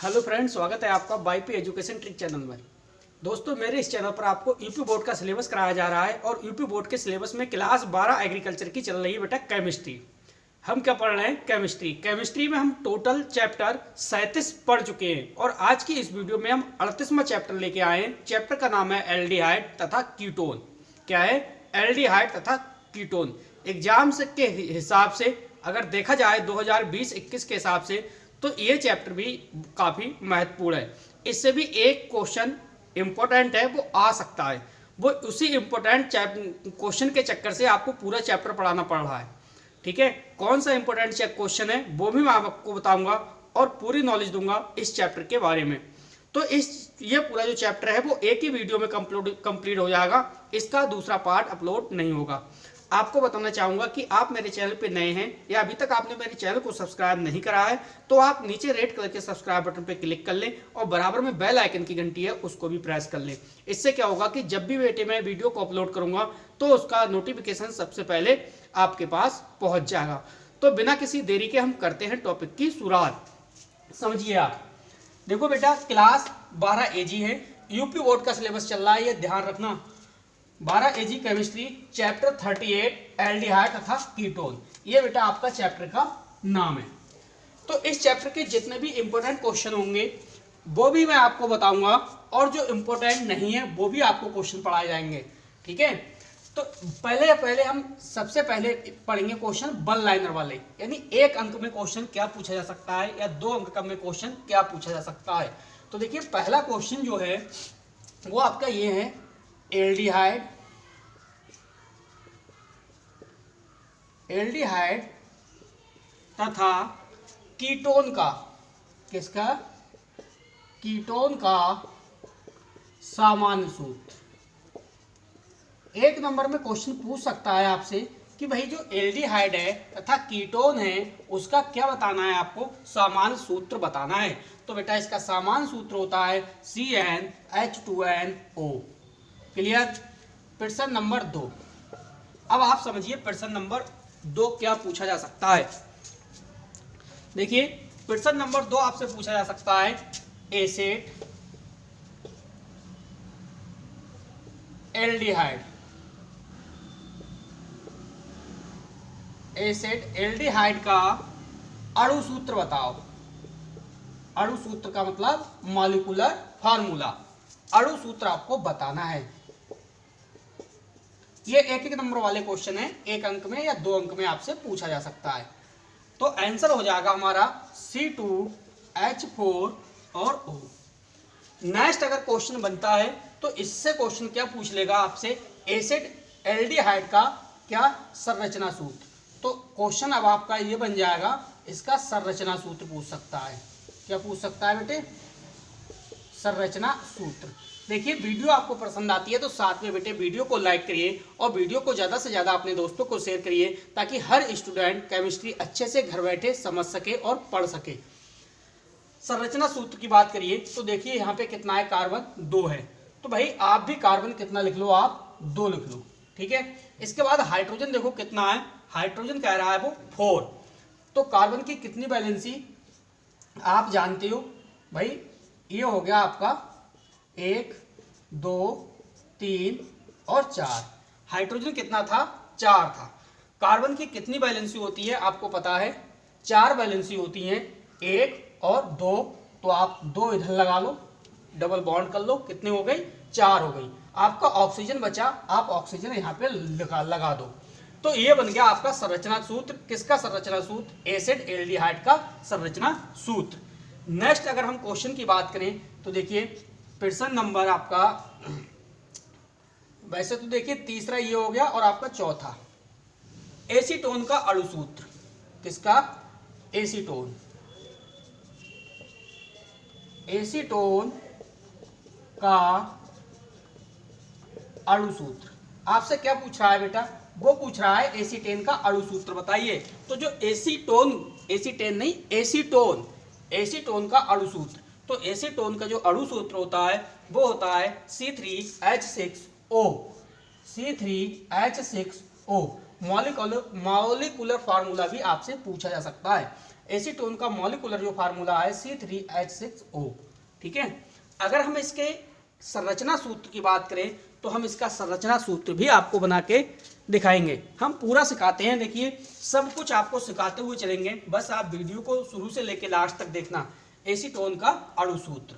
Hello friends, स्वागत है आपका बाईपी एजुकेशन ट्रिक चैनल में। दोस्तों, मेरे इस चैनल पर आपको यूपी बोर्ड का सिलेबस कराया जा रहा है और यूपी बोर्ड के सिलेबस में क्लास 12 एग्रीकल्चर की चल रही है बेटा केमिस्ट्री। हम क्या पढ़ रहे हैं? केमिस्ट्री में हम टोटल चैप्टर 37 पढ़ चुके हैं और आज की इस वीडियो में हम 38वां चैप्टर लेके आए हैं। चैप्टर का नाम है एल्डिहाइड तथा कीटोन। क्या है? एल्डिहाइड तथा कीटोन। एग्जाम के हिसाब से अगर देखा जाए 2020-21 के हिसाब से तो ये चैप्टर भी काफ़ी महत्वपूर्ण है। इससे भी एक क्वेश्चन इम्पोर्टेंट है, वो आ सकता है। वो उसी इम्पोर्टेंट क्वेश्चन के चक्कर से आपको पूरा चैप्टर पढ़ाना पड़ रहा है। ठीक है, कौन सा इम्पोर्टेंट क्वेश्चन है वो भी मैं आपको बताऊंगा और पूरी नॉलेज दूंगा इस चैप्टर के बारे में। तो ये पूरा जो चैप्टर है वो एक ही वीडियो में कंप्लीट हो जाएगा। इसका दूसरा पार्ट अपलोड नहीं होगा। आपको बताना चाहूंगा कि आप मेरे चैनल पे नए हैं या अभी तक आपने मेरे चैनल को सब्सक्राइब नहीं करा है तो आप नीचे रेड कलर के सब्सक्राइब बटन पे क्लिक कर लें और बराबर में बेल आइकन की घंटी है उसको भी प्रेस कर लें। इससे क्या होगा कि जब भी बेटे मैं वीडियो को अपलोड करूंगा तो उसका नोटिफिकेशन सबसे पहले आपके पास पहुंच जाएगा। तो बिना किसी देरी के हम करते हैं टॉपिक की शुरुआत। समझिए आप, देखो बेटा, क्लास 12 AG है, यूपी बोर्ड का सिलेबस चल रहा है, ये ध्यान रखना। 12 AG केमिस्ट्री, चैप्टर 38 एल्डिहाइड तथा कीटोन, ये बेटा आपका चैप्टर का नाम है। तो इस चैप्टर के जितने भी इंपॉर्टेंट क्वेश्चन होंगे वो भी मैं आपको बताऊंगा और जो इंपॉर्टेंट नहीं है वो भी आपको क्वेश्चन पढ़ाए जाएंगे। ठीक है, तो पहले हम सबसे पहले पढ़ेंगे क्वेश्चन वन लाइनर वाले, यानी एक अंक में क्वेश्चन क्या पूछा जा सकता है या 2 अंक का में क्वेश्चन क्या पूछा जा सकता है। तो देखिए, पहला क्वेश्चन जो है वो आपका ये है, एल्डिहाइड तथा कीटोन का, किसका? कीटोन का सामान्य सूत्र। एक नंबर में क्वेश्चन पूछ सकता है आपसे कि भाई जो एल्डिहाइड है तथा कीटोन है उसका क्या बताना है, आपको सामान्य सूत्र बताना है। तो बेटा इसका सामान्य सूत्र होता है CnH2nO। क्लियर? प्रश्न नंबर 2। अब आप समझिए प्रश्न नंबर 2 क्या पूछा जा सकता है। देखिए, प्रश्न नंबर 2 आपसे पूछा जा सकता है, एसिड एल्डिहाइड का अणु सूत्र बताओ। अणु सूत्र का मतलब मॉलिक्यूलर फार्मूला, अणु सूत्र आपको बताना है। ये एक नंबर वाले क्वेश्चन है, 1 अंक में या 2 अंक में आपसे पूछा जा सकता है। तो आंसर हो जाएगा हमारा C2H4 और O। नेक्स्ट अगर क्वेश्चन बनता है तो इससे क्वेश्चन क्या पूछ लेगा आपसे, एसिड एल्डिहाइड का क्या संरचना सूत्र। तो क्वेश्चन अब आपका ये बन जाएगा, इसका संरचना सूत्र पूछ सकता है। क्या पूछ सकता है बेटे? संरचना सूत्र। देखिए, वीडियो आपको पसंद आती है तो साथ में बेटे वीडियो को लाइक करिए और वीडियो को ज़्यादा से ज़्यादा अपने दोस्तों को शेयर करिए ताकि हर स्टूडेंट केमिस्ट्री अच्छे से घर बैठे समझ सके और पढ़ सके। संरचना सूत्र की बात करिए तो देखिए यहाँ पे कितना है, कार्बन 2 है। तो भाई आप भी कार्बन कितना लिख लो, आप 2 लिख लो। ठीक है, इसके बाद हाइड्रोजन देखो कितना है, हाइड्रोजन कह रहा है वो 4। तो कार्बन की कितनी वैलेंसी आप जानते हो भाई, ये हो गया आपका 1 2 3 और 4। हाइड्रोजन कितना था? 4 था। कार्बन की कितनी वैलेंसी होती है आपको पता है? 4 वैलेंसी होती हैं, 1 और 2। तो आप 2 इधर लगा लो, डबल बॉन्ड कर लो, कितनी हो गई? 4 हो गई। आपका ऑक्सीजन बचा, आप ऑक्सीजन यहाँ पे लगा दो। तो ये बन गया आपका संरचना सूत्र। किसका संरचना सूत्र? एसिड एल्डिहाइड का संरचना सूत्र। नेक्स्ट अगर हम क्वेश्चन की बात करें तो देखिए, प्रश्न नंबर आपका, वैसे तो देखिए तीसरा ये हो गया और आपका चौथा, एसीटोन का अणु सूत्र। किसका? एसीटोन का अणु सूत्र। आपसे क्या पूछ रहा है बेटा? वो पूछ रहा है एसीटेन का अणु सूत्र बताइए। तो जो एसीटोन का अणु सूत्र, तो एसीटोन का जो अणु सूत्र होता है वो होता है C3H6O। मॉलिक्यूलर फार्मूला भी आपसे पूछा जा सकता है। एसीटोन का मॉलिक्यूलर जो फार्मूला है C3H6O। ठीक है, अगर हम इसके संरचना सूत्र की बात करें तो हम इसका संरचना सूत्र भी आपको बना के दिखाएंगे। हम पूरा सिखाते हैं, देखिए सब कुछ आपको सिखाते हुए चलेंगे, बस आप वीडियो को शुरू से लेकर लास्ट तक देखना। एसीटोन का अणु सूत्र,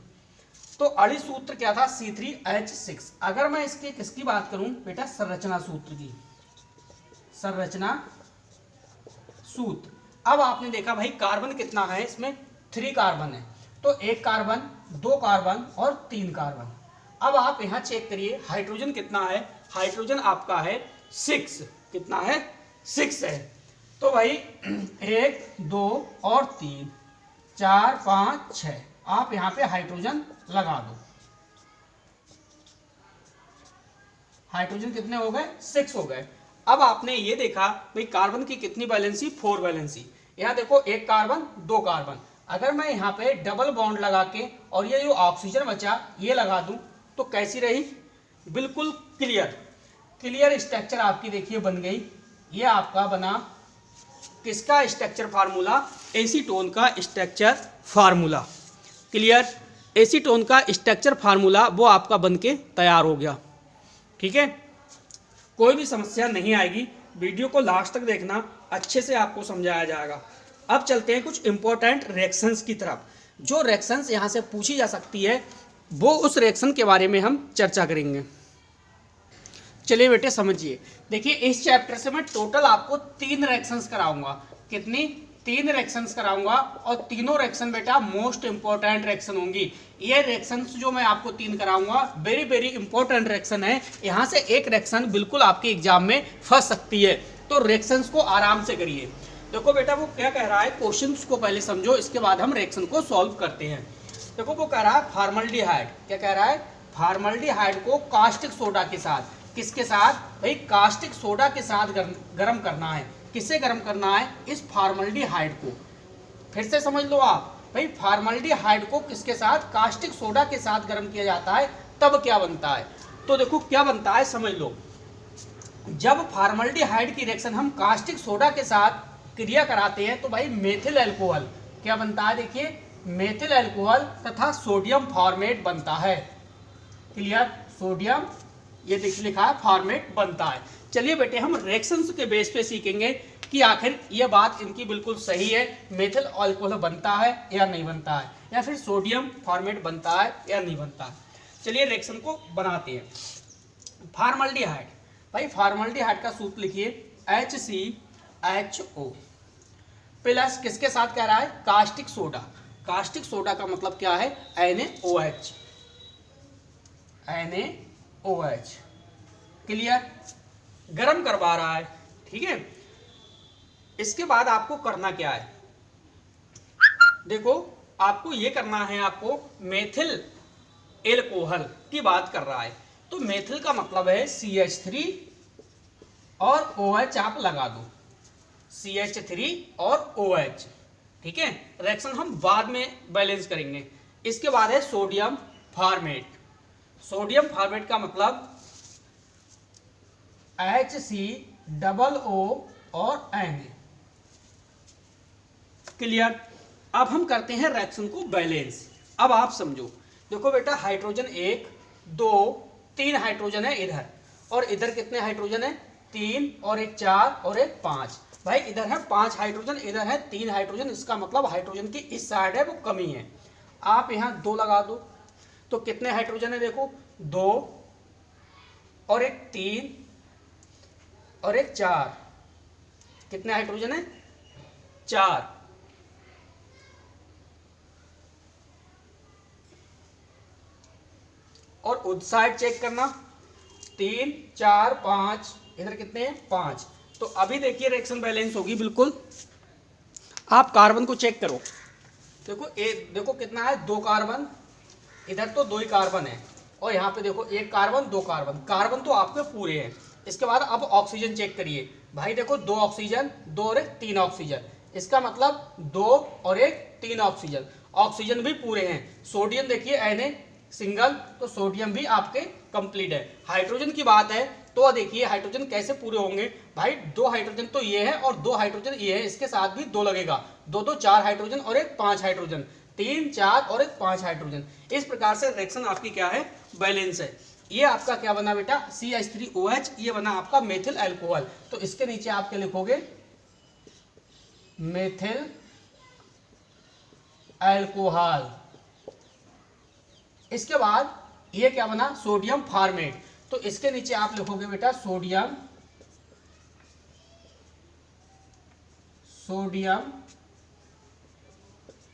तो अणु सूत्र क्या था C3H6। अगर मैं इसके किसकी बात करूं बेटा, संरचना सूत्र की, संरचना सूत्र। अब आपने देखा भाई कार्बन कितना है, इसमें 3 कार्बन है, तो 1 कार्बन, 2 कार्बन और 3 कार्बन। अब आप यहां चेक करिए हाइड्रोजन कितना है, हाइड्रोजन आपका है 6, कितना है 6 है। तो भाई 1 2 और 3 4 5 6, आप यहां पे हाइड्रोजन लगा दो। हाइड्रोजन कितने हो गए, 6 हो गए। अब आपने ये देखा भाई कार्बन की कितनी वैलेंसी, 4 वैलेंसी। यहाँ देखो 1 कार्बन 2 कार्बन, अगर मैं यहाँ पे डबल बॉन्ड लगा के और ये जो ऑक्सीजन बचा ये लगा दूं तो कैसी रही, बिल्कुल क्लियर क्लियर स्ट्रक्चर आपकी देखिए बन गई। ये आपका बना किसका स्ट्रक्चर फार्मूला, एसीटोन का स्ट्रक्चर फार्मूला। क्लियर, एसीटोन का स्ट्रक्चर फार्मूला वो आपका बनके तैयार हो गया। ठीक है, कोई भी समस्या नहीं आएगी, वीडियो को लास्ट तक देखना, अच्छे से आपको समझाया जाएगा। अब चलते हैं कुछ इंपॉर्टेंट रिएक्शंस की तरफ। जो रिएक्शंस यहाँ से पूछी जा सकती है वो उस रिएक्शन के बारे में हम चर्चा करेंगे। चलिए बेटे समझिए, देखिए इस चैप्टर से मैं टोटल आपको 3 रिएक्शंस कराऊंगा। कितनी, 3 रिएक्शंस कराऊंगा, और तीनों रिएक्शन बेटा मोस्ट इंपॉर्टेंट रिएक्शन होंगी। ये रिएक्शंस जो मैं आपको 3 कराऊंगा वेरी वेरी इंपॉर्टेंट रिएक्शन है। यहाँ से एक रिएक्शन बिल्कुल आपके एग्जाम में फंस सकती है, तो रिएक्शंस को आराम से करिए। देखो बेटा वो क्या कह रहा है, क्वेश्चंस को पहले समझो, इसके बाद हम रिएक्शन को सॉल्व करते हैं। देखो वो कह रहा है फॉर्मल्डिहाइड, क्या कह रहा है, फॉर्मल्डिहाइड को कास्टिक सोडा के साथ, किसके साथ भाई, कास्टिक सोडा के साथ गर्म करना है। किससे गर्म करना है, इस फॉर्मल्डिहाइड को। फिर से समझ लो आप भाई, फॉर्मल्डिहाइड को किसके साथ, कास्टिक सोडा के साथ गर्म किया जाता है, तब क्या बनता है। तो देखो क्या बनता है समझ लो, जब फॉर्मल्डिहाइड की रिएक्शन हम कास्टिक सोडा के साथ क्रिया कराते हैं तो भाई मेथिल अल्कोहल क्या बनता है, देखिए मेथिल अल्कोहल तथा सोडियम फॉर्मेट बनता है। क्लियर, सोडियम ये लिखा है फॉर्मेट बनता है। चलिए बेटे हम रिएक्शंस के बेस पे सीखेंगे कि आखिर ये बात इनकी बिल्कुल सही है, मेथिल अल्कोहल बनता है या नहीं बनता है, या फिर सोडियम फॉर्मेट बनता है या नहीं बनता है। चलिए रिएक्शन को बनाते हैं। फॉर्मल्डिहाइड, भाई फॉर्मल्डिहाइड का सूत्र लिखिए HCHO प्लस किसके साथ कह रहा है, कास्टिक सोडा। कास्टिक सोडा का मतलब क्या है, NaOH, NaOH। क्लियर, गरम करवा रहा है। ठीक है, इसके बाद आपको करना क्या है, देखो आपको ये करना है, आपको मेथिल एल्कोहल की बात कर रहा है, तो मेथिल का मतलब है CH3 और OH आप लगा दो, CH3 और OH। ठीक है, रिएक्शन हम बाद में बैलेंस करेंगे। इसके बाद है सोडियम फॉर्मेट। सोडियम फॉर्मेट का मतलब HCOO और Na। क्लियर, अब हम करते हैं रिएक्शन को बैलेंस। अब आप समझो, देखो बेटा हाइड्रोजन 1 2 3 हाइड्रोजन है इधर, और इधर कितने हाइड्रोजन है, 3 और एक 4 और एक 5। भाई इधर है 5 हाइड्रोजन, इधर है 3 हाइड्रोजन, इसका मतलब हाइड्रोजन की इस साइड है वो कमी है। आप यहाँ 2 लगा दो, तो कितने हाइड्रोजन है, देखो 2 और एक 3 और एक 4, कितने हाइड्रोजन है, 4। और उस साइड चेक करना, 3 4 5, इधर कितने हैं, 5। तो अभी देखिए रिएक्शन बैलेंस होगी बिल्कुल। आप कार्बन को चेक करो, देखो देखो कितना है, 2 कार्बन, इधर तो 2 ही कार्बन है, और यहाँ पे देखो 1 कार्बन 2 कार्बन, कार्बन तो आपके पूरे हैं। इसके बाद अब ऑक्सीजन चेक करिए, भाई देखो 2 ऑक्सीजन, 2 और 1 3 ऑक्सीजन, इसका मतलब 2 और 1 3 ऑक्सीजन, ऑक्सीजन भी पूरे हैं। सोडियम देखिए Na सिंगल, तो सोडियम भी आपके कंप्लीट है। हाइड्रोजन की बात है तो देखिए हाइड्रोजन कैसे पूरे होंगे भाई, 2 हाइड्रोजन तो ये है और 2 हाइड्रोजन ये है, इसके साथ भी 2 लगेगा, 2 2 4 हाइड्रोजन और एक 5 हाइड्रोजन, 3 4 और एक 5 हाइड्रोजन। इस प्रकार से रिएक्शन आपकी क्या है, बैलेंस है। ये आपका क्या बना बेटा, CH3OH, ये बना आपका मेथिल अल्कोहल। तो इसके नीचे आप क्या लिखोगे, मेथिल अल्कोहल। इसके बाद ये क्या बना, सोडियम फॉर्मेट। तो इसके नीचे आप लिखोगे बेटा सोडियम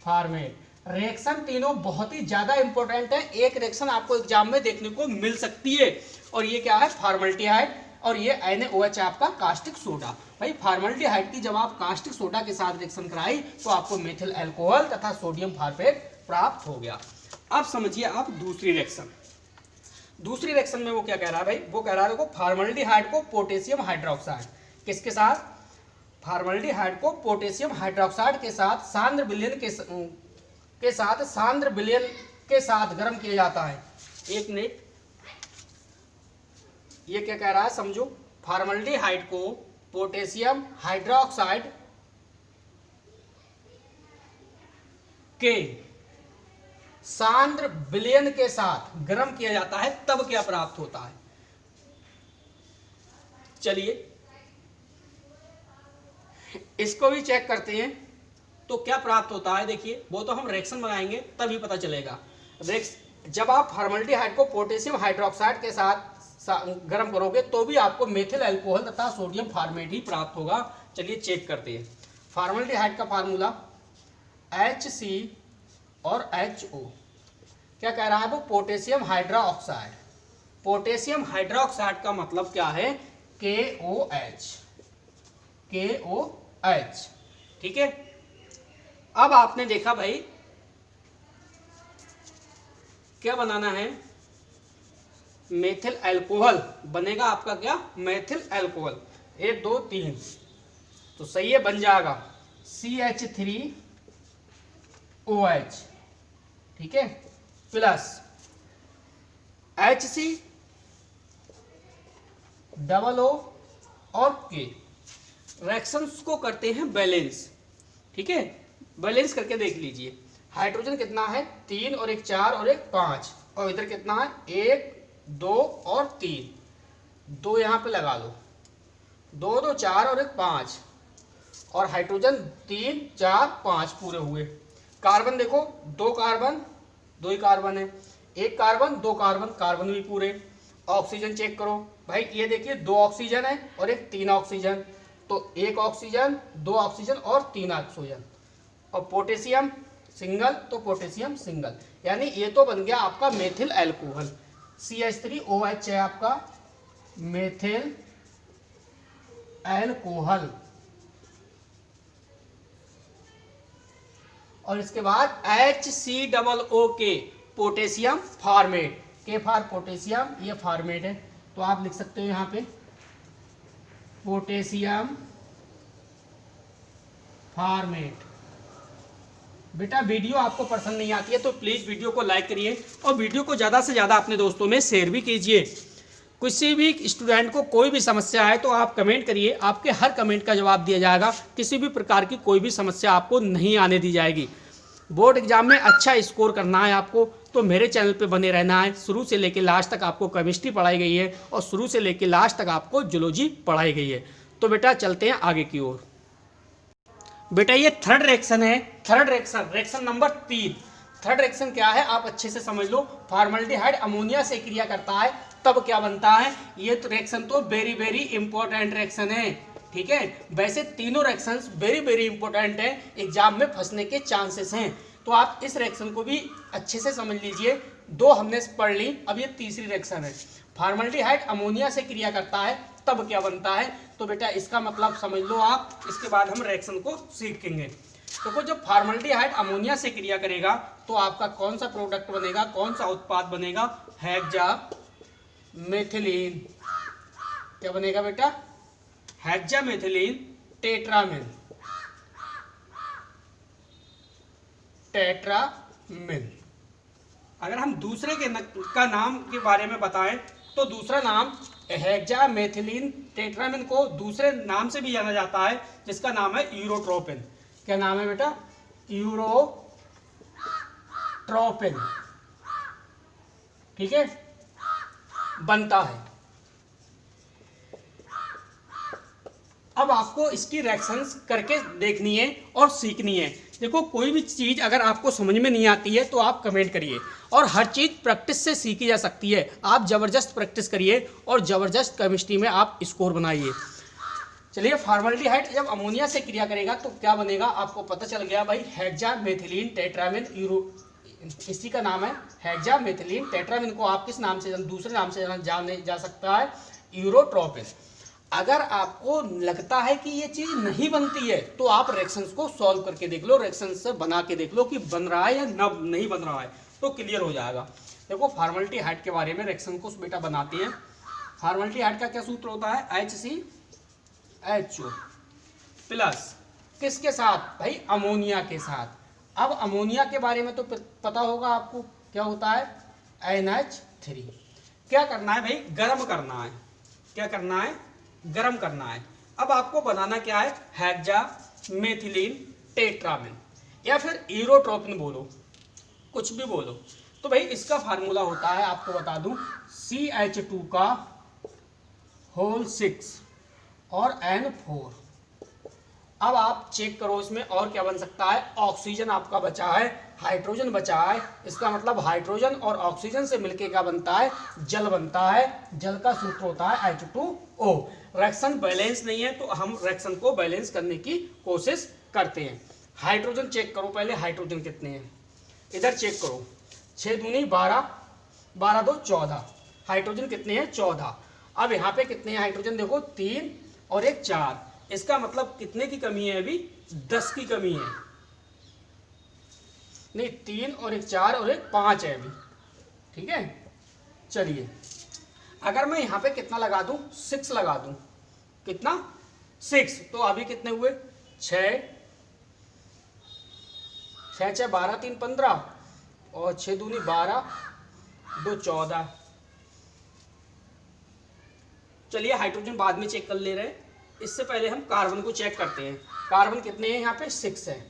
फॉर्मेट। रिएक्शन तीनों बहुत ही ज्यादा इंपॉर्टेंट है। एक रिएक्शन आपको एग्जाम में देखने को मिल सकती है, और ये क्या है, फॉर्मल्डिहाइड, और ये NaOH आपका कास्टिक सोडा। भाई फॉर्मल्डिहाइड की जब आप कास्टिक सोडा के साथ रिएक्शन कराई तो आपको मेथिल अल्कोहल तथा सोडियम फॉर्मेट प्राप्त हो गया। अब समझिए आप दूसरी रिएक्शन। दूसरी रिएक्शन में वो क्या कह रहा है भाई, वो कह रहा है देखो फॉर्मल्डिहाइड को पोटेशियम हाइड्रोक्साइड, किसके साथ, फॉर्मल्डिहाइड को पोटेशियम हाइड्रोक्साइड के साथ सांद्र विलयन के साथ गर्म किया जाता है। एक मिनट, ये क्या कह रहा है समझो, फॉर्मल्डिहाइड को पोटेशियम हाइड्रोक्साइड के सांद्र विलयन के साथ गर्म किया जाता है, तब क्या प्राप्त होता है। चलिए इसको भी चेक करते हैं, तो क्या प्राप्त होता है। देखिए वो तो हम रिएक्शन बनाएंगे तभी पता चलेगा। जब आप फॉर्मल्डिहाइड को पोटेशियम हाइड्रोक्साइड के साथ गर्म करोगे तो भी आपको मेथिल अल्कोहल तथा सोडियम फॉर्मेट ही प्राप्त होगा। चलिए चेक करते हैं। फॉर्मल्डिहाइड का फार्मूला HC और HO, क्या कह रहा है वो, पोटेशियम हाइड्रोक्साइड। पोटेशियम हाइड्रोक्साइड का मतलब क्या है, KOH। ठीक है। अब आपने देखा भाई क्या बनाना है, मेथिल अल्कोहल बनेगा आपका, क्या, मेथिल अल्कोहल। 1 2 3, तो सही है, बन जाएगा CH3OH, ठीक है, प्लस HCOO और K। रिएक्शंस को करते हैं बैलेंस, ठीक है। बैलेंस करके देख लीजिए, हाइड्रोजन कितना है, 3 और एक 4 और एक 5, और इधर कितना है, 1 2 और 3, 2 यहाँ पे लगा लो, 2 2 4 और एक 5, और हाइड्रोजन 3 4 5 पूरे हुए। कार्बन देखो, 2 कार्बन, 2 ही कार्बन है, 1 कार्बन 2 कार्बन, कार्बन भी पूरे। ऑक्सीजन चेक करो भाई, ये देखिए 2 ऑक्सीजन है और एक 3 ऑक्सीजन, तो 1 ऑक्सीजन 2 ऑक्सीजन और 3 ऑक्सीजन। और पोटेशियम सिंगल, तो पोटेशियम सिंगल, यानी ये तो बन गया आपका मेथिल अल्कोहल। CH3OH है आपका मेथिल अल्कोहल। और इसके बाद HCOO, पोटेशियम फॉर्मेट, के फॉर पोटेशियम, ये फॉर्मेट है, तो आप लिख सकते हो यहाँ पे पोटेशियम फॉर्मेट। बेटा वीडियो आपको पसंद नहीं आती है तो प्लीज़ वीडियो को लाइक करिए और वीडियो को ज़्यादा से ज़्यादा अपने दोस्तों में शेयर भी कीजिए। किसी भी स्टूडेंट को कोई भी समस्या है तो आप कमेंट करिए, आपके हर कमेंट का जवाब दिया जाएगा। किसी भी प्रकार की कोई भी समस्या आपको नहीं आने दी जाएगी। बोर्ड एग्जाम में अच्छा स्कोर करना है आपको तो मेरे चैनल पे बने रहना है। शुरू से लेकर लास्ट तक आपको केमिस्ट्री पढ़ाई गई है और शुरू से लेकर लास्ट तक आपको जूलॉजी पढ़ाई गई है। तो बेटा चलते हैं आगे की ओर। बेटा ये थर्ड रिएक्शन है, third reaction number 3। Third reaction क्या है आप अच्छे से समझ लो। फॉर्मल्डिहाइड अमोनिया से क्रिया करता है तब क्या बनता है। ये तो रिएक्शन तो वेरी वेरी इंपॉर्टेंट रिएक्शन है, ठीक है। वैसे तीनों रिएक्शंस वेरी वेरी इंपॉर्टेंट है, एग्जाम में फंसने के चांसेस हैं, तो आप इस रिएक्शन को भी अच्छे से समझ लीजिए। 2 हमने पढ़ ली, अब ये तीसरी रिएक्शन है। फॉर्मल्डिहाइड अमोनिया से क्रिया करता है तब क्या बनता है, तो बेटा इसका मतलब समझ लो आप। इसके बाद हम रिएक्शन को सीखेंगे। तो जब फॉर्मल्डिहाइड अमोनिया से क्रिया करेगा तो आपका कौन सा प्रोडक्ट बनेगा, कौन सा उत्पाद बनेगा, हेक्सामेथिलीन। क्या बनेगा बेटा, हेक्सामेथिलीन टेट्रामिन। अगर हम दूसरे का नाम के बारे में बताएं तो दूसरा नाम हेक्सामेथिलीन टेट्रामिन को दूसरे नाम से भी जाना जाता है जिसका नाम है यूरोट्रोपिन। क्या नाम है बेटा? यूरोट्रोपिन। ठीक है, बनता है। अब आपको इसकी रिएक्शंस करके देखनी है और सीखनी है। देखो, कोई भी चीज़ अगर आपको समझ में नहीं आती है तो आप कमेंट करिए, और हर चीज़ प्रैक्टिस से सीखी जा सकती है। आप ज़बरदस्त प्रैक्टिस करिए और ज़बरदस्त केमिस्ट्री में आप स्कोर बनाइए। चलिए, फॉर्मल्डिहाइड जब अमोनिया से क्रिया करेगा तो क्या बनेगा आपको पता चल गया भाई। हेक्सामेथिलीन टेट्रामिन इसी का नाम है हेक्सामेथिलीन टेट्रामिन को आप किस नाम से, दूसरे नाम से जाने जा सकता है, यूरोट्रोपिन। अगर आपको लगता है कि ये चीज़ नहीं बनती है तो आप रिएक्शंस को सॉल्व करके देख लो, रिएक्शंस से बना के देख लो कि बन रहा है या नहीं बन रहा है, तो क्लियर हो जाएगा। देखो, फॉर्मल्डिहाइड के बारे में रिएक्शन को बेटा बनाते हैं। फॉर्मल्डिहाइड का क्या सूत्र होता है? HCHO प्लस किसके साथ भाई? अमोनिया के साथ। अब अमोनिया के बारे में तो पता होगा आपको, क्या होता है? NH3। क्या करना है भाई? गर्म करना है। क्या करना है? गर्म करना है। अब आपको बनाना क्या है? हेक्सामेथिलीन टेट्रामिन या फिर यूरोट्रोपिन, बोलो कुछ भी बोलो। तो भाई इसका फार्मूला होता है, आपको बता दूं, CH2 का होल 6 और N4। अब आप चेक करो इसमें और क्या बन सकता है। ऑक्सीजन आपका बचा है, हाइड्रोजन बचा है। इसका मतलब हाइड्रोजन और ऑक्सीजन से मिलके क्या बनता है? जल बनता है। जल का सूत्र होता है H2O। रिएक्शन बैलेंस नहीं है तो हम रिएक्शन को बैलेंस करने की कोशिश करते हैं। हाइड्रोजन चेक करो पहले, हाइड्रोजन कितने हैं इधर चेक करो। 6 दूनी 12, 12 2 14। हाइड्रोजन कितने हैं? 14। अब यहाँ पे कितने हैं हाइड्रोजन? देखो 3 और 1 4। इसका मतलब कितने की कमी है? अभी 10 की कमी है। नहीं, 3 और 1 4 और 1 5 है अभी। ठीक है, चलिए अगर मैं यहाँ पे कितना लगा दूं? 6 लगा दूं। कितना? 6। तो अभी कितने हुए? 6 6 6 12 3 15 और 6 दूनी 12 2 14। चलिए हाइड्रोजन बाद में चेक कर ले रहे हैं, इससे पहले हम कार्बन को चेक करते हैं। कार्बन कितने हैं? यहाँ पे 6 है।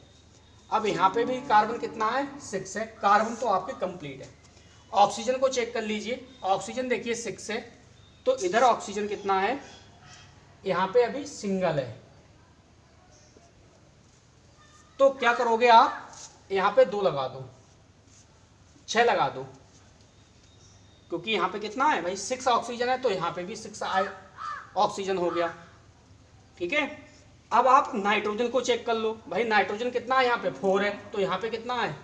अब यहाँ पे भी कार्बन कितना है? 6 है। कार्बन तो आपके कंप्लीट है। ऑक्सीजन को चेक कर लीजिए। ऑक्सीजन देखिए 6 है, तो इधर ऑक्सीजन कितना है? यहाँ पे अभी सिंगल है। तो क्या करोगे आप? यहाँ पे 2 लगा दो, 6 लगा दो, क्योंकि यहाँ पे कितना है भाई? 6 ऑक्सीजन है, तो यहाँ पे भी 6 ऑक्सीजन हो गया। ठीक है, अब आप नाइट्रोजन को चेक कर लो। भाई नाइट्रोजन कितना है? यहाँ पे 4 है, तो यहाँ पे कितना है?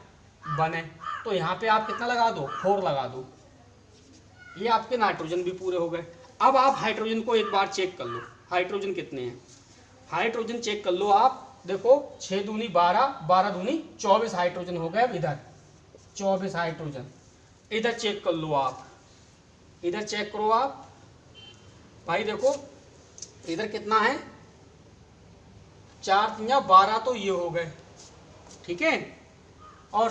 1 है, तो यहाँ पे आप कितना लगा दो? 4 लगा दो। ये आपके नाइट्रोजन भी पूरे हो गए। अब आप हाइड्रोजन को एक बार चेक कर लो, हाइड्रोजन कितने हैं? हाइड्रोजन चेक कर लो आप। देखो 6 दूनी 12, 12 दूनी 24 हाइड्रोजन हो गए। इधर 24 हाइड्रोजन। इधर चेक कर लो आप, इधर चेक करो आप भाई। देखो इधर कितना है? 4 या 12, तो ये हो गए। ठीक है, और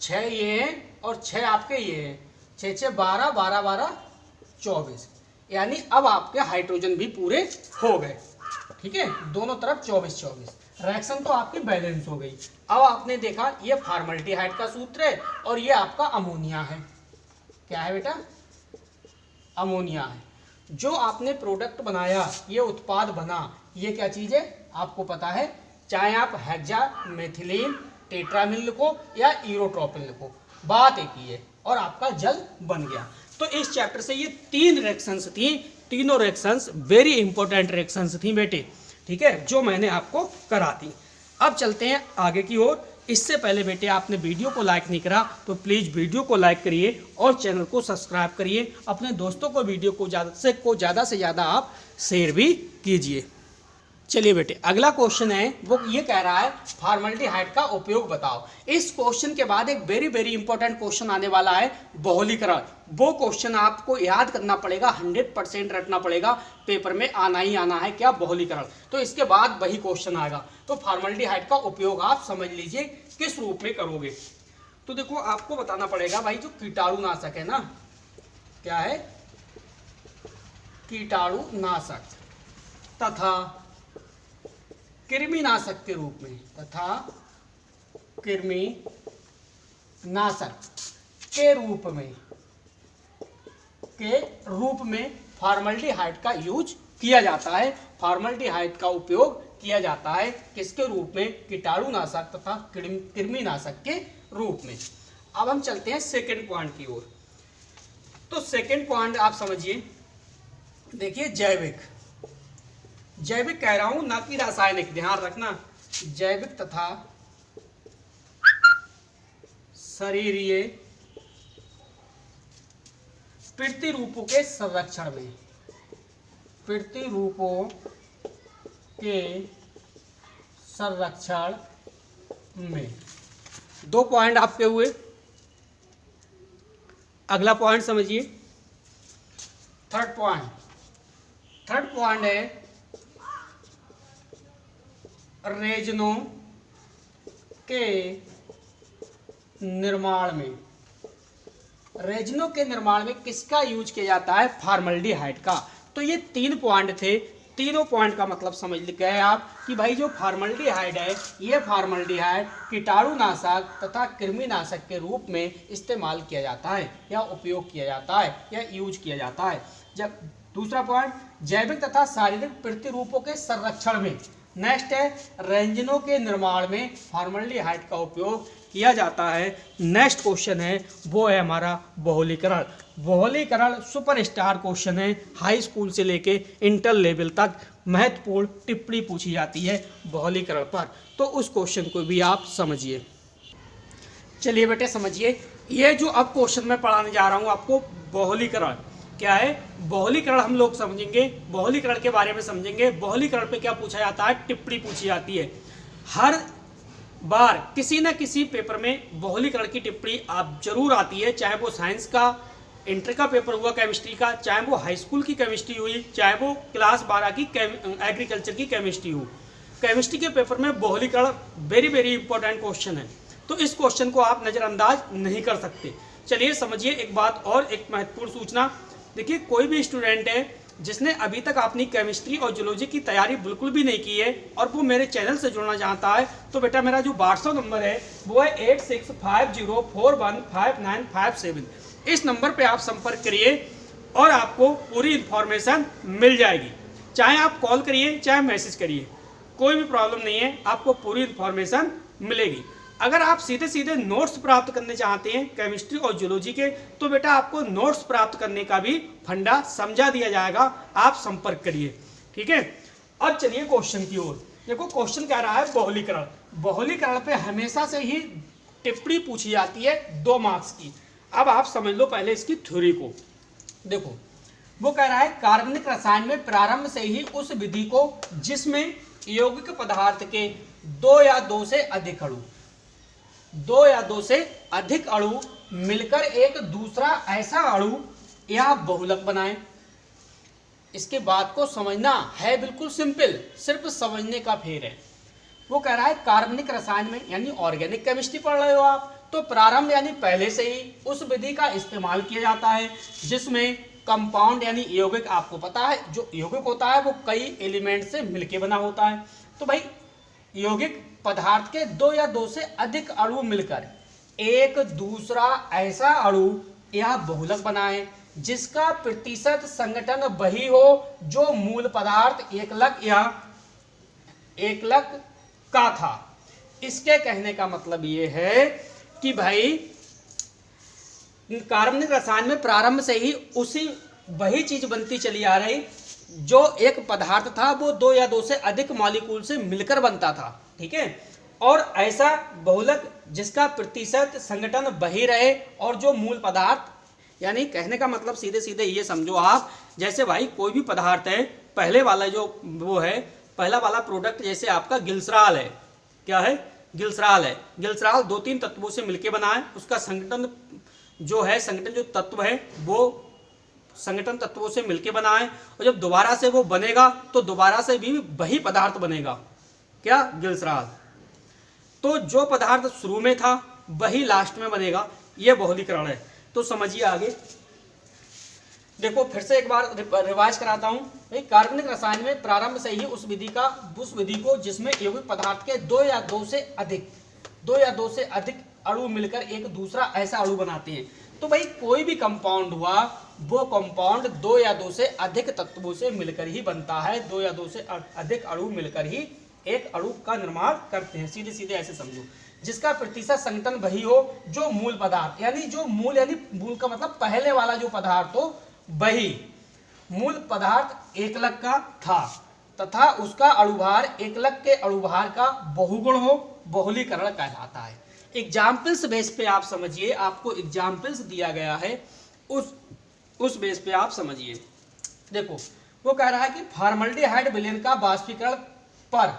6 ये हैं और 6 आपके ये हैं। 6 6 12, 12 12 24। यानी अब आपके हाइड्रोजन भी पूरे हो गए। ठीक है, दोनों तरफ 24 24। रिएक्शन तो आपकी बैलेंस हो गई। अब आपने देखा ये फॉर्मल्डिहाइड का सूत्र है और ये आपका अमोनिया है। क्या है बेटा? अमोनिया है। जो आपने प्रोडक्ट बनाया, ये उत्पाद बना, ये क्या चीज़ है आपको पता है। चाहे आप हेक्सामेथिलीन टेट्रामिन लिखो या यूरोट्रोपिन लिखो, बात एक ही है, और आपका जल बन गया। तो इस चैप्टर से ये 3 रिएक्शंस थी, तीनों रिएक्शंस वेरी इंपॉर्टेंट रिएक्शंस थी बेटे। ठीक है, जो मैंने आपको करा दी। अब चलते हैं आगे की ओर। इससे पहले बेटे आपने वीडियो को लाइक नहीं करा तो प्लीज़ वीडियो को लाइक करिए और चैनल को सब्सक्राइब करिए। अपने दोस्तों को वीडियो को ज़्यादा से ज़्यादा आप शेयर भी कीजिए। चलिए बेटे, अगला क्वेश्चन है, वो ये कह रहा है फॉर्मल्डिहाइड का उपयोग बताओ। इस क्वेश्चन के बाद एक वेरी वेरी इंपॉर्टेंट क्वेश्चन आने वाला है, बहुलीकरण। वो क्वेश्चन आपको याद करना पड़ेगा, 100% रटना पड़ेगा, पेपर में आना ही आना है। क्या? बहुलीकरण। तो इसके बाद वही क्वेश्चन आएगा। तो फॉर्मल्डिहाइड का उपयोग आप समझ लीजिए किस रूप में करोगे। तो देखो आपको बताना पड़ेगा भाई, जो कीटाणुनाशक है ना, क्या है? कीटाणुनाशक तथा कृमिनाशक के रूप में, तथा कृमिनाशक के रूप में फॉर्मल्डिहाइड का यूज किया जाता है। फॉर्मल्डिहाइड का उपयोग किया जाता है किसके रूप में? कीटाणुनाशक तथा कृमिनाशक के रूप में। अब हम चलते हैं सेकंड पॉइंट की ओर। तो सेकंड पॉइंट आप समझिए, देखिए जैविक कह रहा हूं, ना कि रासायनिक, ध्यान रखना। जैविक तथा शरीरीय प्रतिरूपों के संरक्षण में, प्रतिरूपों के संरक्षण में 2 पॉइंट आपके हुए। अगला पॉइंट समझिए, थर्ड पॉइंट है रेजनों के निर्माण में। रेजनों के निर्माण में किसका यूज किया जाता है? फॉर्मल्डिहाइड का। तो ये 3 पॉइंट थे। तीनों पॉइंट का मतलब समझ गए आप कि भाई जो फॉर्मल्डिहाइड है, ये फॉर्मल्डिहाइड कीटाणुनाशक तथा कृमिनाशक के रूप में इस्तेमाल किया जाता है या उपयोग किया जाता है या यूज किया जाता है। जब दूसरा पॉइंट जैविक तथा शारीरिक प्रतिरूपों के संरक्षण में। नेक्स्ट है रेंजनों के निर्माण में फॉर्मल्डिहाइड का उपयोग किया जाता है। नेक्स्ट क्वेश्चन है वो है हमारा बहुलीकरण। बहुलीकरण सुपरस्टार क्वेश्चन है, हाई स्कूल से लेके इंटर लेवल तक महत्वपूर्ण टिप्पणी पूछी जाती है बहुलीकरण पर। तो उस क्वेश्चन को भी आप समझिए। चलिए बेटे समझिए, ये जो अब क्वेश्चन मैं पढ़ाने जा रहा हूँ आपको, बहुलीकरण क्या है? बहुलीकरण हम लोग समझेंगे, बहुलीकरण के बारे में समझेंगे। बहुलीकरण पे क्या पूछा जाता है? टिप्पणी पूछी जाती है। हर बार किसी न किसी पेपर में बहुलीकरण की टिप्पणी आप जरूर आती है, चाहे वो साइंस का इंटर का पेपर हुआ केमिस्ट्री का, चाहे वो हाई स्कूल की केमिस्ट्री हुई, चाहे वो क्लास 12 की एग्रीकल्चर की केमिस्ट्री हो। केमिस्ट्री के पेपर में बहुलीकरण वेरी इंपॉर्टेंट क्वेश्चन है, तो इस क्वेश्चन को आप नज़रअंदाज नहीं कर सकते। चलिए समझिए एक बात और, एक महत्वपूर्ण सूचना। देखिए कोई भी स्टूडेंट है जिसने अभी तक अपनी केमिस्ट्री और जूलॉजी की तैयारी बिल्कुल भी नहीं की है और वो मेरे चैनल से जुड़ना चाहता है, तो बेटा मेरा जो व्हाट्सएप नंबर है वो है 8650415957। इस नंबर पे आप संपर्क करिए और आपको पूरी इंफॉर्मेशन मिल जाएगी। चाहे आप कॉल करिए चाहे मैसेज करिए, कोई भी प्रॉब्लम नहीं है, आपको पूरी इंफॉर्मेशन मिलेगी। अगर आप सीधे सीधे नोट्स प्राप्त करने चाहते हैं केमिस्ट्री और जूलॉजी के, तो बेटा आपको नोट्स प्राप्त करने का भी फंडा समझा दिया जाएगा, आप संपर्क करिए। ठीक है, अब चलिए क्वेश्चन की ओर। देखो क्वेश्चन कह रहा है बहुलीकरण। बहुलीकरण पे हमेशा से ही टिप्पणी पूछी जाती है 2 मार्क्स की। अब आप समझ लो पहले इसकी थ्योरी को। देखो वो कह रहा है कार्बनिक रसायन में प्रारंभ से ही उस विधि को जिसमें यौगिक पदार्थ के 2 या 2 से अधिक अणु मिलकर एक दूसरा ऐसा अणु या बहुलक बनाए। इसके बाद को समझना है बिल्कुल सिंपल, सिर्फ समझने का फेर है। वो कह रहा है कार्बनिक रसायन में, यानी ऑर्गेनिक केमिस्ट्री पढ़ रहे हो आप, तो प्रारंभ यानी पहले से ही उस विधि का इस्तेमाल किया जाता है जिसमें कंपाउंड यानी यौगिक, आपको पता है जो यौगिक होता है वो कई एलिमेंट से मिलके बना होता है। तो भाई यौगिक पदार्थ के 2 या 2 से अधिक अणु मिलकर एक दूसरा ऐसा अणु या बहुलक बनाए जिसका प्रतिशत संगठन वही हो जो मूल पदार्थ एकलक का था। इसके कहने का मतलब ये है कि भाई कार्बनिक रसायन में प्रारंभ से ही वही चीज बनती चली आ रही जो एक पदार्थ था वो 2 या 2 से अधिक मॉलिक्यूल से मिलकर बनता था। ठीक है, और ऐसा बहुलक जिसका प्रतिशत संगठन वही रहे और जो मूल पदार्थ, यानी कहने का मतलब सीधे सीधे ये समझो आप, जैसे भाई कोई भी पदार्थ है, पहले वाला जो वो है, पहला वाला प्रोडक्ट जैसे आपका ग्लिसरॉल है, क्या है? ग्लिसरॉल है। ग्लिसरॉल 2-3 तत्वों से मिलके बना है, उसका संगठन जो है, संगठन जो तत्व है वो संगठन तत्वों से मिलके बना है, और जब दोबारा से वो बनेगा तो दोबारा से भी वही पदार्थ बनेगा, क्या? ग्लिसरॉल। तो जो पदार्थ शुरू में था वही लास्ट में बनेगा, ये बहुलीकरण है। तो समझिए आगे, देखो फिर से एक बार रिवाइज कराता हूँ। कार्बनिक रसायन में प्रारंभ से ही उस विधि को जिसमें यौगिक पदार्थ के दो या दो से अधिक अणु मिलकर एक दूसरा ऐसा अणु बनाते हैं। तो भाई कोई भी कंपाउंड हुआ वो कंपाउंड दो या दो से अधिक तत्वों से मिलकर ही बनता है। दो या दो से अधिक अणु मिलकर ही एक अणु का निर्माण करते हैं। सीधे सीधे ऐसे समझो, जिसका प्रतिशत संगठन वही हो जो मूल पदार्थ, यानी मूल का मतलब पहले वाला जो पदार्थ हो वही मूल पदार्थ एकलक का था तथा उसका अणुभार एकलक के अणुभार का बहुगुण हो, बहुलीकरण कहलाता है। एग्जाम्पल्स बेस पे आप समझिए, आपको एग्जाम्पल्स दिया गया है, उस बेस पे आप समझिए। देखो वो कह रहा है कि फॉर्मल्डिहाइड विलयन का वाष्पीकरण पर,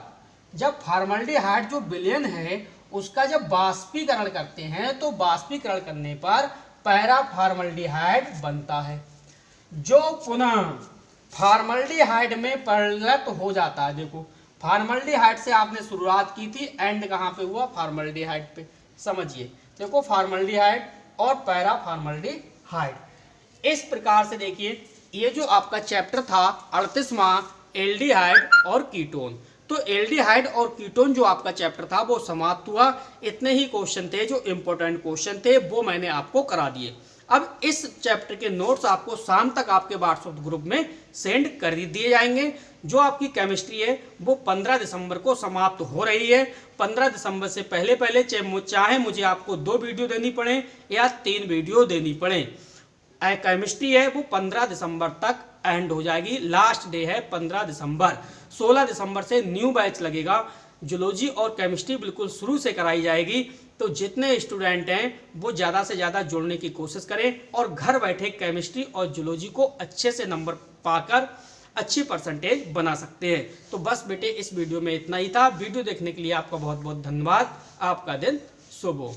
जब फॉर्मल्डिहाइड जो विलयन है उसका जब वाष्पीकरण करते हैं तो वाष्पीकरण करने पर पैरा फॉर्मल्डिहाइड बनता है जो पुनः फॉर्मल्डिहाइड में परिणत हो जाता है। देखो फॉर्मल्डिहाइड से आपने शुरुआत की थी, एंड कहाँ पे हुआ? फॉर्मल्डिहाइड पे। समझिए, देखो फॉर्मल्डिहाइड और पैरा फॉर्मल्डिहाइड। इस प्रकार से देखिए ये जो आपका चैप्टर था 38वां एल्डिहाइड और कीटोन, तो एल्डिहाइड और कीटोन जो आपका चैप्टर था वो समाप्त हुआ। इतने ही क्वेश्चन थे जो इंपॉर्टेंट क्वेश्चन थे, वो मैंने आपको करा दिए। अब इस चैप्टर के नोट्स आपको शाम तक आपके व्हाट्सएप ग्रुप में सेंड कर दिए जाएंगे। जो आपकी केमिस्ट्री है वो 15 दिसंबर को समाप्त हो रही है। 15 दिसंबर से पहले चाहे मुझे आपको 2 वीडियो देनी पड़े या 3 वीडियो देनी पड़े, केमिस्ट्री है वो 15 दिसंबर तक एंड हो जाएगी। लास्ट डे है 15 दिसंबर। 16 दिसंबर से न्यू बैच लगेगा। जूलॉजी और केमिस्ट्री बिल्कुल शुरू से कराई जाएगी। तो जितने स्टूडेंट हैं वो ज़्यादा से ज़्यादा जुड़ने की कोशिश करें और घर बैठे केमिस्ट्री और जूलॉजी को अच्छे से नंबर पाकर अच्छी परसेंटेज बना सकते हैं। तो बस बेटे इस वीडियो में इतना ही था। वीडियो देखने के लिए आपका बहुत बहुत धन्यवाद। आपका दिन शुभ हो।